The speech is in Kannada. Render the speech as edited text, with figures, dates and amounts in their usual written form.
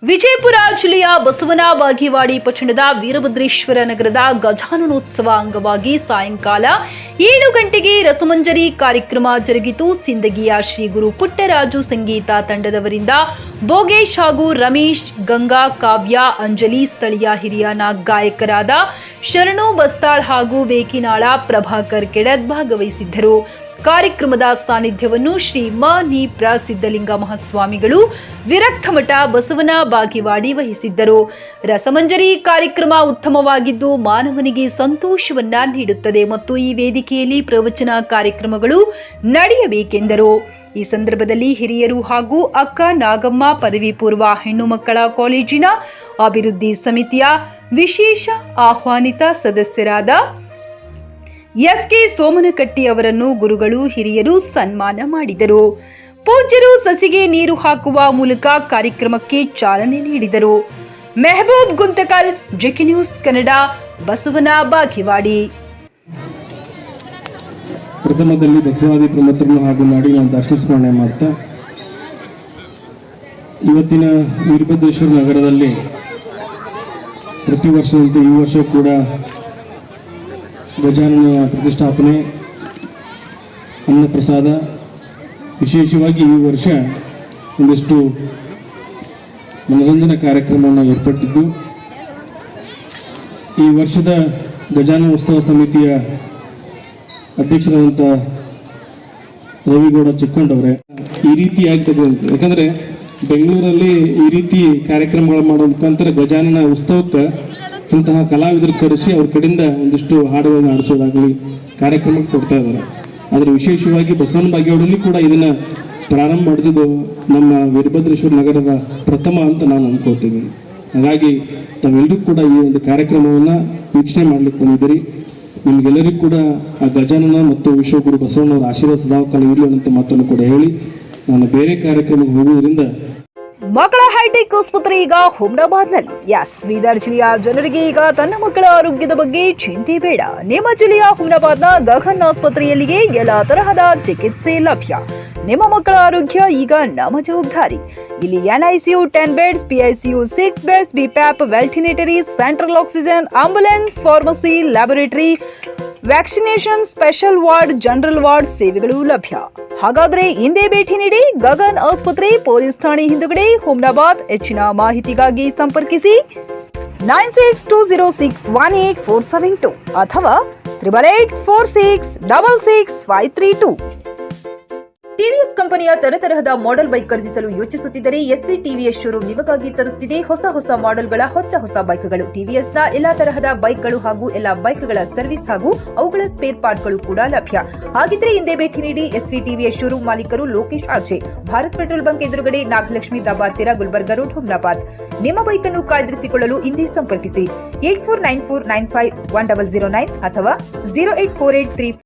ವಿಜಯಪುರ ಜಿಲ್ಲೆಯ ಬಸವನ ಬಾಗೇವಾಡಿ ಪಟ್ಟಣದ ವೀರಭದ್ರೇಶ್ವರ ನಗರದ ಗಜಾನನೋತ್ಸವ ಅಂಗವಾಗಿ ಸಾಯಂಕಾಲ 7 ಗಂಟೆಗೆ ರಸಮಂಜರಿ ಕಾರ್ಯಕ್ರಮ ಜರುಗಿತು. ಸಿಂದಗಿಯ ಶ್ರೀ ಗುರು ಪುಟ್ಟರಾಜು ಸಂಗೀತ ತಂಡದವರಿಂದ ಭೋಗೇಶ್ ಹಾಗೂ ರಮೇಶ್, ಗಂಗಾ, ಕಾವ್ಯ, ಅಂಜಲಿ, ಸ್ಥಳೀಯ ಹಿರಿಯ ಗಾಯಕರಾದ ಶರಣು ಬಸ್ತಾಳ್ ಹಾಗೂ ಬೇಕಿನಾಳ ಪ್ರಭಾಕರ್ ಕೆಡದ್ ಭಾಗವಹಿಸಿದ್ದರು. ಕಾರ್ಯಕ್ರಮದ ಸಾನ್ನಿಧ್ಯವನ್ನು ಶ್ರೀ ಮ.ನಿ.ಪ್ರ ಸಿದ್ದಲಿಂಗ ಮಹಾಸ್ವಾಮಿಗಳು ವಿರಕ್ತಮಠ ಬಸವನ ಬಾಗೇವಾಡಿ ವಹಿಸಿದ್ದರು. ರಸಮಂಜರಿ ಕಾರ್ಯಕ್ರಮ ಉತ್ತಮವಾಗಿದ್ದು ಮಾನವನಿಗೆ ಸಂತೋಷವನ್ನ ನೀಡುತ್ತದೆ ಮತ್ತು ಈ ವೇದಿಕೆಯಲ್ಲಿ ಪ್ರವಚನ ಕಾರ್ಯಕ್ರಮಗಳು ನಡೆಯಬೇಕೆಂದರು. ಈ ಸಂದರ್ಭದಲ್ಲಿ ಹಿರಿಯರು ಹಾಗೂ ಅಕ್ಕ ನಾಗಮ್ಮ ಪದವಿ ಪೂರ್ವ ಹೆಣ್ಣು ಮಕ್ಕಳ ಕಾಲೇಜಿನ ಅಭಿವೃದ್ಧಿ ಸಮಿತಿಯ ವಿಶೇಷ ಆಹ್ವಾನಿತ ಸದಸ್ಯರಾದ ಎಸ್.ಕೆ. ಸೋಮನಕಟ್ಟಿ ಅವರನ್ನು ಗುರುಗಳು ಹಿರಿಯರು ಸನ್ಮಾನ ಮಾಡಿದರು. ಪೂಜ್ಯರು ಸಸಿಗೆ ನೀರು ಹಾಕುವ ಮೂಲಕ ಕಾರ್ಯಕ್ರಮಕ್ಕೆ ಚಾಲನೆ ನೀಡಿದರು. Mehboob Guntakal, JK news Kannada, Basavana Bagewadi. ಪ್ರಥಮದಲ್ಲಿ ಬಸವಾದಿ ಪ್ರಮುಖರನ್ನು ಹಾಗೂ ನಾಡಿನ ದರ್ಶನ ಸ್ಮರಣೆ ಮಾಡ್ತಾ ಇವತ್ತಿನ ವೀರಭದ್ರೇಶ್ವರ ನಗರದಲ್ಲಿ ಪ್ರತಿ ವರ್ಷದಂತೆ ಈ ವರ್ಷ ಕೂಡ ಗಜಾನನ ಪ್ರತಿಷ್ಠಾಪನೆ, ಅನ್ನಪ್ರಸಾದ, ವಿಶೇಷವಾಗಿ ಈ ವರ್ಷ ಒಂದಿಷ್ಟು ಮನರಂಜನಾ ಕಾರ್ಯಕ್ರಮವನ್ನು ಏರ್ಪಟ್ಟಿದ್ದು, ಈ ವರ್ಷದ ಗಜಾನನ ಉತ್ಸವ ಸಮಿತಿಯ ಅಧ್ಯಕ್ಷರಾದಂಥ ರವಿಗೌಡ ಚಿಕ್ಕೊಂಡವರೇ ಈ ರೀತಿಯಾಗಿ ತಗೊಂಡು, ಯಾಕಂದರೆ ಬೆಂಗಳೂರಲ್ಲಿ ಈ ರೀತಿ ಕಾರ್ಯಕ್ರಮಗಳು ಮಾಡೋ ಮುಖಾಂತರ ಗಜಾನನ ಉತ್ಸವಕ್ಕೆ ಇಂತಹ ಕಲಾವಿದರು ಕರೆಸಿ ಅವ್ರ ಕಡೆಯಿಂದ ಒಂದಿಷ್ಟು ಹಾಡುಗಳನ್ನು ಆಡಿಸೋದಾಗಲಿ ಕಾರ್ಯಕ್ರಮಕ್ಕೆ ಕೊಡ್ತಾ ಇದ್ದಾರೆ. ಆದರೆ ವಿಶೇಷವಾಗಿ ಬಸವನ ಬಾಗೇವಾಡಿಯಲ್ಲಿ ಕೂಡ ಇದನ್ನು ಪ್ರಾರಂಭ ಮಾಡಿದ್ದು ನಮ್ಮ ವೀರಭದ್ರೇಶ್ವರ ನಗರದ ಪ್ರಥಮ ಅಂತ ನಾನು ಅಂದ್ಕೊಳ್ತೀನಿ. ಹಾಗಾಗಿ ತಾವೆಲ್ಲರೂ ಕೂಡ ಈ ಒಂದು ಕಾರ್ಯಕ್ರಮವನ್ನು ವೀಕ್ಷಣೆ ಮಾಡಲಿಕ್ಕೆ ಬಂದಿದ್ದೀರಿ. ನಿಮಗೆಲ್ಲರಿಗೂ ಕೂಡ ಆ ಗಜಾನನ ಮತ್ತು ವಿಶ್ವಗುರು ಬಸವಣ್ಣವರ ಆಶೀರ್ವಾದ ಸದಾಕಾಲ ಇರಲಿ ಅನ್ನೋ ಮಾತನ್ನು ಕೂಡ ಹೇಳಿ ನಾನು ಬೇರೆ ಕಾರ್ಯಕ್ರಮಕ್ಕೆ ಹೋಗುವುದರಿಂದ ಮಕ್ಕಳ ಹೈಟೆಕ್ ಆಸ್ಪತ್ರೆ ಈಗ ಹುಮ್ನಾಬಾದ್ನಲ್ಲಿ. ಬೀದರ್ ಜಿಲ್ಲೆಯ ಜನರಿಗೆ ಈಗ ತನ್ನ ಮಕ್ಕಳ ಆರೋಗ್ಯದ ಬಗ್ಗೆ ಚಿಂತೆ ಬೇಡ. ನಿಮ್ಮ ಜಿಲ್ಲೆಯ ಹುಮ್ನಾಬಾದ್ನ ಗಗನ್ ಆಸ್ಪತ್ರೆಯಲ್ಲಿಯೇ ಎಲ್ಲ ತರಹದ ಚಿಕಿತ್ಸೆ ಲಭ್ಯ. ನಿಮ್ಮ ಮಕ್ಕಳ ಆರೋಗ್ಯ ಈಗ ನಮ್ಮ ಜವಾಬ್ದಾರಿ. ಇಲ್ಲಿ NICU 10 beds, PICU 6 beds, BPAP, ವೆಂಟಿಲೇಟರಿ, central oxygen, ambulance, pharmacy, laboratory, vaccination, special ward, general ward ಸೇವೆಗಳು ಲಭ್ಯ. ಹಾಗಾದ್ರೆ ಹಿಂದೆ ಭೇಟಿ ನೀಡಿ ಗಗನ್ ಆಸ್ಪತ್ರೆ, ಪೊಲೀಸ್ ಠಾಣೆ ಹಿಂದುಗಡೆ, ಹುಮ್ನಾಬಾದ್. ಹೆಚ್ಚಿನ ಮಾಹಿತಿಗಾಗಿ ಸಂಪರ್ಕಿಸಿ 9620618472 ಅಥವಾ 8884666532. ಟಿವಿಎಸ್ ಕಂಪನಿಯ ತರತರಹದ ಮಾಡೆಲ್ ಬೈಕ್ ಖರೀದಿಸಲು ಯೋಚಿಸುತ್ತಿದ್ದರೆ SV ಟಿವಿಎಸ್ ಶೋರೂಮ್ ನಿಮಗಾಗಿ ತರುತ್ತಿದೆ ಹೊಸ ಮಾಡೆಲ್ಗಳ ಹೊಸ ಬೈಕ್ಗಳು. ಟಿವಿಎಸ್ನ ಎಲ್ಲಾ ತರಹದ ಬೈಕ್ಗಳು ಹಾಗೂ ಎಲ್ಲಾ ಬೈಕ್ಗಳ ಸರ್ವಿಸ್ ಹಾಗೂ ಅವುಗಳ ಸ್ಪೇರ್ ಪಾರ್ಟ್ಗಳು ಕೂಡ ಲಭ್ಯ. ಹಾಗಿದ್ರೆ ಹಿಂದೆ ಭೇಟಿ ನೀಡಿ. SV ಟಿವಿಎಸ್ ಶೋರೂಮ್ ಮಾಲೀಕರು Lokesh RJ, Bharat petrol bunk ಎದುರುಗಡೆ, ನಾಗಲಕ್ಷ್ಮಿ ದಾಬಾ ಹತ್ತಿರ, ಗುಲ್ಬರ್ಗ ರೋಡ್, ಹುಮ್ನಾಬಾದ್. ನಿಮ್ಮ ಬೈಕ್ ಅನ್ನು ಕಾಯ್ದಿರಿಸಿಕೊಳ್ಳಲು ಹಿಂದೆ ಸಂಪರ್ಕಿಸಿ 8494951009 ಅಥವಾ 08483